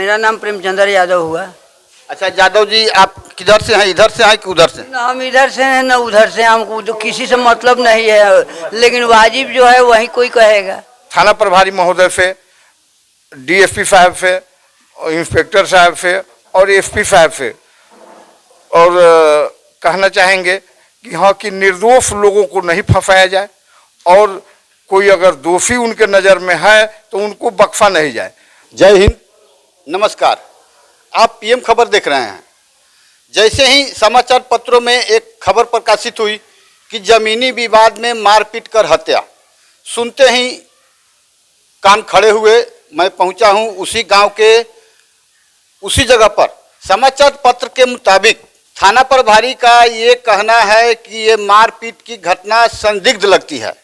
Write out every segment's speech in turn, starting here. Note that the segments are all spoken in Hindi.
मेरा नाम प्रेमचंद्र यादव हुआ। अच्छा यादव जी, आप किधर से हैं? इधर से हैं कि उधर से? ना हम इधर से हैं ना उधर से, हमको तो किसी से मतलब नहीं है, लेकिन वाजिब जो है वही कोई कहेगा। थाना प्रभारी महोदय से, डीएसपी साहब से, इंस्पेक्टर साहब से और एसपी साहब से और कहना चाहेंगे कि हाँ कि निर्दोष लोगों को नहीं फंसाया जाए और कोई अगर दोषी उनके नज़र में है तो उनको बख्शा नहीं जाए। जय हिंद, नमस्कार। आप पीएम खबर देख रहे हैं। जैसे ही समाचार पत्रों में एक खबर प्रकाशित हुई कि जमीनी विवाद में मारपीट कर हत्या, सुनते ही कान खड़े हुए। मैं पहुंचा हूं उसी गांव के उसी जगह पर। समाचार पत्र के मुताबिक थाना प्रभारी का ये कहना है कि ये मारपीट की घटना संदिग्ध लगती है,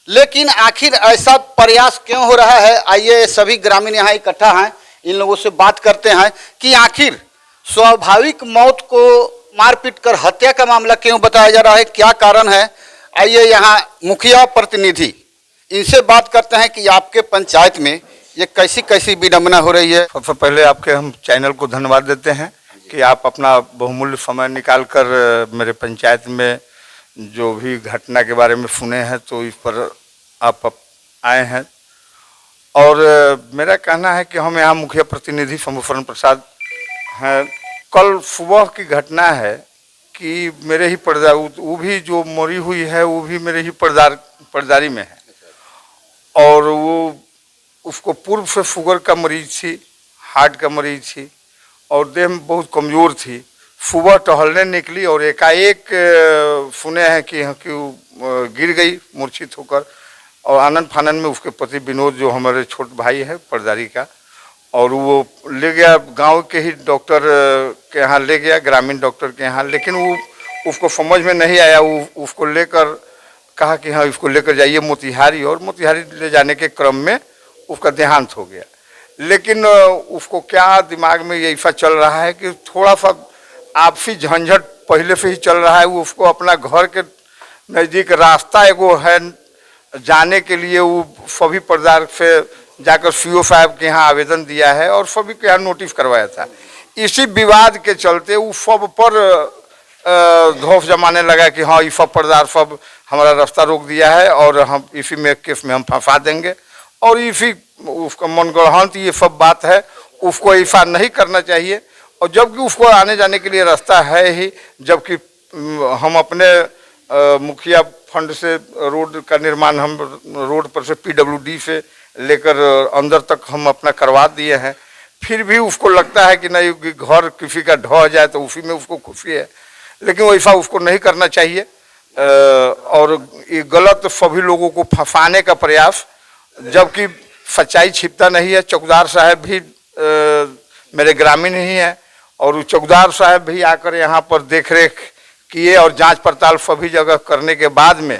लेकिन आखिर ऐसा प्रयास क्यों हो रहा है? आइए सभी ग्रामीण यहाँ इकट्ठा हैं, इन लोगों से बात करते हैं कि आखिर स्वाभाविक मौत को मारपीट कर हत्या का मामला क्यों बताया जा रहा है, क्या कारण है। आइए यहाँ मुखिया प्रतिनिधि, इनसे बात करते हैं कि आपके पंचायत में ये कैसी कैसी विडंबना हो रही है। सबसे पहले आपके हम चैनल को धन्यवाद देते हैं कि आप अपना बहुमूल्य समय निकाल कर मेरे पंचायत में जो भी घटना के बारे में सुने हैं तो इस पर आप आए हैं। और मेरा कहना है कि हम यहाँ मुखिया प्रतिनिधि शंभुशरण प्रसाद हैं। कल सुबह की घटना है कि मेरे ही पर्दार, वो भी जो मरी हुई है वो भी मेरे ही पर्दारी में है और वो उसको पूर्व से शुगर का मरीज थी, हार्ट का मरीज थी और देह में बहुत कमज़ोर थी। सुबह टहलने निकली और एकाएक सुने हैं कि गिर गई मूर्छित होकर और आनंद फानन में उसके पति विनोद, जो हमारे छोट भाई है पर्दारी का, और वो ले गया गांव के ही डॉक्टर के यहाँ ले गया, ग्रामीण डॉक्टर के यहाँ। लेकिन वो उसको समझ में नहीं आया। वो उसको लेकर कहा कि हाँ इसको लेकर जाइए मोतिहारी, और मोतिहारी ले जाने के क्रम में उसका देहांत हो गया। लेकिन उसको क्या दिमाग में ये ऐसा चल रहा है कि थोड़ा सा आपसी झंझट पहले से ही चल रहा है। वो उसको अपना घर के नज़दीक रास्ता एगो है जाने के लिए, वो सभी पर्दार से जाकर सीओ साहब के यहाँ आवेदन दिया है और सभी के यहाँ नोटिस करवाया था। इसी विवाद के चलते वो सब पर धौफ जमाने लगा कि हाँ ये सब पर्दार सब हमारा रास्ता रोक दिया है और हम इसी में केस में हम फंसा देंगे और इसी उसका मनगढ़ंत ये सब बात है। उसको ऐसा नहीं करना चाहिए और जबकि उसको आने जाने के लिए रास्ता है ही, जबकि हम अपने मुखिया फंड से रोड का निर्माण हम रोड पर से पीडब्ल्यूडी से लेकर अंदर तक हम अपना करवा दिए हैं। फिर भी उसको लगता है कि नहीं घर किसी का ढह जाए तो उसी में उसको खुशी है, लेकिन वैसा उसको नहीं करना चाहिए। और ये गलत सभी लोगों को फंसाने का प्रयास, जबकि सच्चाई छिपता नहीं है। चौकीदार साहब भी मेरे ग्रामीण ही हैं और चौकीदार साहब भी आकर यहाँ पर देखरेख किए और जांच पड़ताल सभी जगह करने के बाद में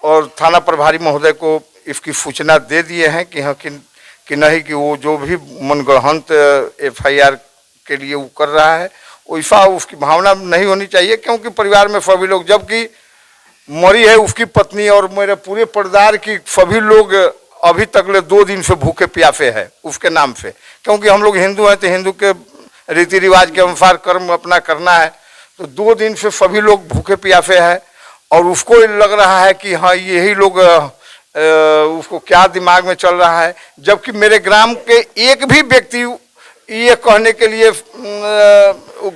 और थाना प्रभारी महोदय को इसकी सूचना दे दिए हैं कि हाँ कि नहीं कि वो जो भी मनगढ़ंत एफआईआर के लिए वो कर रहा है वैसा उसकी भावना नहीं होनी चाहिए, क्योंकि परिवार में सभी लोग, जबकि मरी है उसकी पत्नी और मेरे पूरे परिवार की सभी लोग अभी तक ले 2 दिन से भूखे प्यासे है उसके नाम से, क्योंकि हम लोग हिंदू हैं तो हिंदू के रीति रिवाज के अनुसार कर्म अपना करना है। तो 2 दिन से सभी लोग भूखे प्यासे हैं और उसको लग रहा है कि हाँ यही लोग उसको क्या दिमाग में चल रहा है, जबकि मेरे ग्राम के एक भी व्यक्ति ये कहने के लिए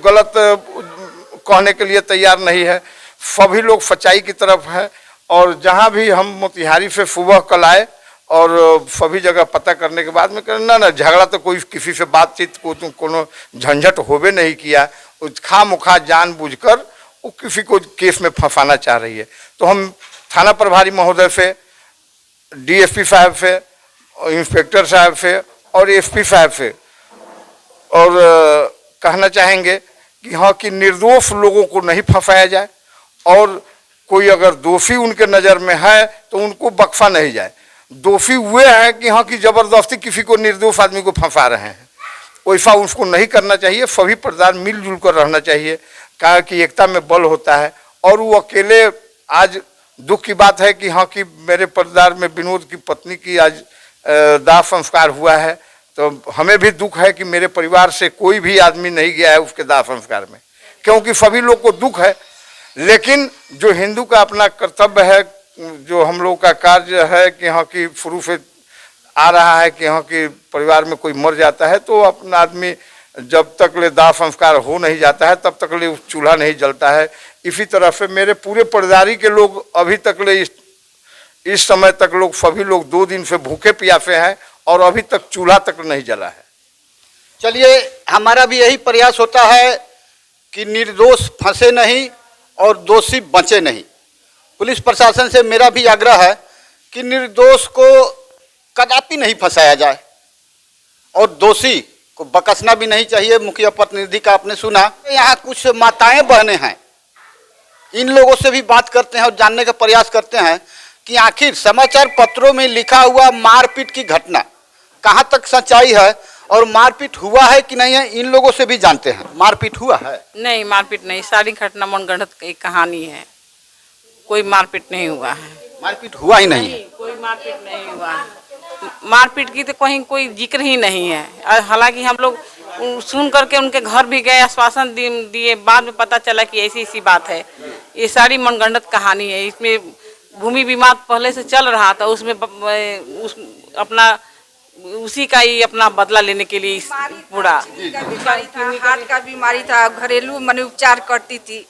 गलत कहने के लिए तैयार नहीं है। सभी लोग सच्चाई की तरफ है और जहाँ भी हम मोतिहारी से सुबह कल आए और सभी जगह पता करने के बाद में ना झगड़ा तो कोई किसी से बातचीत को कोनो झंझट होबे नहीं किया। खामोखा जानबूझकर वो किसी को केस में फंसाना चाह रही है। तो हम थाना प्रभारी महोदय से, डीएसपी साहब से, इंस्पेक्टर साहब से और एसपी साहब से और कहना चाहेंगे कि हाँ कि निर्दोष लोगों को नहीं फंसाया जाए और कोई अगर दोषी उनके नज़र में है तो उनको बख्शा नहीं जाए। दोषी हुए हैं कि हाँ कि ज़बरदस्ती किसी को, निर्दोष आदमी को फंसा रहे हैं, वैसा उसको नहीं करना चाहिए। सभी पर्दार मिलजुल कर रहना चाहिए, कहा कि एकता में बल होता है। और वो अकेले, आज दुख की बात है कि हाँ कि मेरे पर्दार में विनोद की पत्नी की आज दाह संस्कार हुआ है तो हमें भी दुख है कि मेरे परिवार से कोई भी आदमी नहीं गया है उसके दाह संस्कार में, क्योंकि सभी लोग को दुख है। लेकिन जो हिंदू का अपना कर्तव्य है, जो हम लोग का कार्य है कि यहाँ की शुरू से आ रहा है कि यहाँ की परिवार में कोई मर जाता है तो अपना आदमी जब तक ले दाह संस्कार हो नहीं जाता है तब तक ले उस चूल्हा नहीं जलता है। इसी तरह से मेरे पूरे परिवार के लोग अभी तक ले इस समय तक लोग सभी लोग 2 दिन से भूखे प्यासे हैं और अभी तक चूल्हा तक नहीं जला है। चलिए, हमारा भी यही प्रयास होता है कि निर्दोष फंसे नहीं और दोषी बचे नहीं। पुलिस प्रशासन से मेरा भी आग्रह है कि निर्दोष को कदापि नहीं फंसाया जाए और दोषी को बकसना भी नहीं चाहिए। मुखिया प्रतिनिधि का आपने सुना। यहाँ कुछ माताएं बहनें हैं, इन लोगों से भी बात करते हैं और जानने का प्रयास करते हैं कि आखिर समाचार पत्रों में लिखा हुआ मारपीट की घटना कहाँ तक सच्चाई है और मारपीट हुआ है कि नहीं है। इन लोगों से भी जानते हैं। मारपीट हुआ है? नहीं, मारपीट नहीं, सारी घटना मनगढ़ंत एक कहानी है। कोई मारपीट नहीं हुआ है। मारपीट हुआ ही नहीं है? कोई मारपीट नहीं हुआ है। मारपीट की तो कहीं कोई जिक्र ही नहीं है। हालांकि हम लोग सुन करके उनके घर भी गए, आश्वासन दिए, बाद में पता चला कि ऐसी ऐसी बात है। ये सारी मनगढ़ंत कहानी है। इसमें भूमि विवाद पहले से चल रहा था, उसमें उसी का ही अपना बदला लेने के लिए पूरा हार्ट का बीमारी था, घरेलू मैंने उपचार करती थी।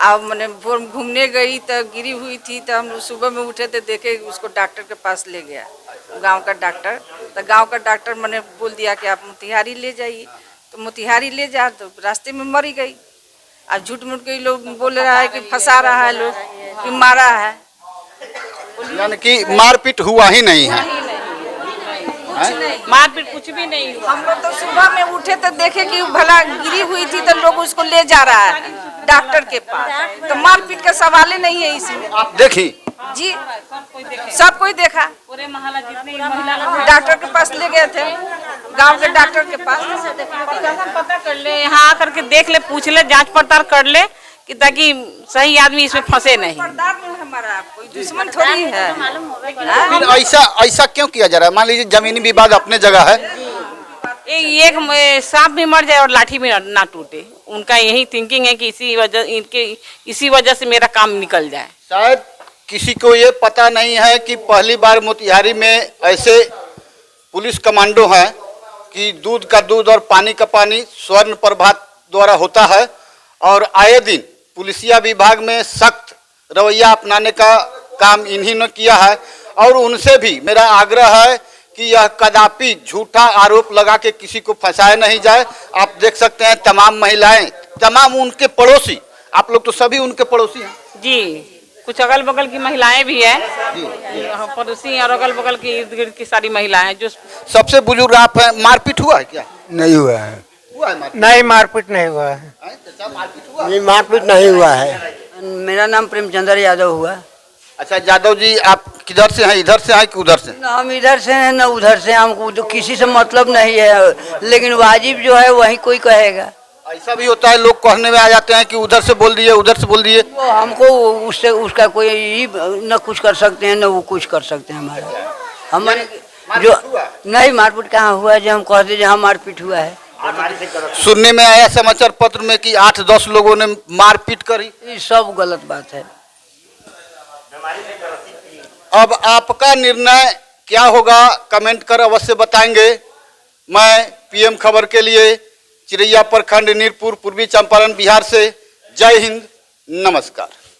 अब मैंने घूमने गई तो गिरी हुई थी, तो हम सुबह में उठे थे, देखे उसको डॉक्टर के पास ले गया, गांव का डॉक्टर। तो गांव का डॉक्टर मैंने बोल दिया कि आप मोतिहारी ले जाइए। तो मोतिहारी ले जा तो रास्ते में मरी गई। अब झूठ मूठ के लोग बोल रहा है कि फंसा रहा है, लोग कि मारा है। यानी कि मारपीट हुआ ही नहीं है? मारपीट कुछ भी नहीं हुआ। हम लोग तो सुबह में उठे तो देखे कि भला गिरी हुई थी, तो लोग उसको ले जा रहा है डॉक्टर के पास। तो मारपीट का सवाल ही नहीं है इसमें। आप देखी? जी, सब कोई देखा। पूरे मोहल्ला जितनी महिला डॉक्टर के पास ले गए थे, गांव के डॉक्टर के पास। पता कर ले, यहाँ आकर के देख ले, पूछ ले, जांच पड़ताल कर ले कि ताकि सही आदमी इसमें फंसे नहीं। हमारा कोई दुश्मन थोड़ी है। फिर ऐसा क्यों किया जा रहा है? मान लीजिए जमीनी विवाद अपने जगह है, एक सांप भी मर जाए और लाठी भी ना टूटे। उनका यही थिंकिंग है कि इसी वजह से मेरा काम निकल जाए। शायद किसी को ये पता नहीं है कि पहली बार मोतिहारी में ऐसे पुलिस कमांडो हैं कि दूध का दूध और पानी का पानी स्वर्ण प्रभात द्वारा होता है और आए दिन पुलिसिया विभाग में सख्त रवैया अपनाने का काम इन्हीं ने किया है। और उनसे भी मेरा आग्रह है कि यह कदापि झूठा आरोप लगा के किसी को फंसाया नहीं जाए। आप देख सकते हैं तमाम महिलाएं, तमाम उनके पड़ोसी, आप लोग तो सभी उनके पड़ोसी हैं जी। कुछ अगल बगल की महिलाएं भी हैं, पड़ोसी और अगल बगल की इर्द गिर्द की सारी महिलाएं जो। सबसे बुजुर्ग आप हैं। मारपीट हुआ है क्या? नहीं हुआ है। हुआ है मारपीट? नहीं, मारपीट नहीं हुआ है। मारपीट हुआ? नहीं, मारपीट नहीं हुआ है। मेरा नाम प्रेमचंद्र यादव हुआ। अच्छा यादव जी, आप किधर से हैं? इधर से हैं कि उधर से? न हम इधर से हैं न उधर से, हमको तो किसी से मतलब नहीं है, लेकिन वाजिब जो है वही कोई कहेगा। ऐसा भी होता है, लोग कहने में आ जाते हैं कि उधर से बोल दिए, उधर से बोल दिए। वो हमको उससे उसका कोई न कुछ कर सकते हैं न वो कुछ कर सकते हैं हमारा। हम जो नहीं, मारपीट कहाँ हुआ है जो हम कहते जहाँ मारपीट हुआ है। सुनने में आया समाचार पत्र में कि 8-10 लोगों ने मारपीट करी। ये सब गलत बात है। अब आपका निर्णय क्या होगा कमेंट कर अवश्य बताएंगे। मैं पीएम खबर के लिए चिरैया प्रखंड नीरपुर, पूर्वी चंपारण, बिहार से जय हिंद, नमस्कार।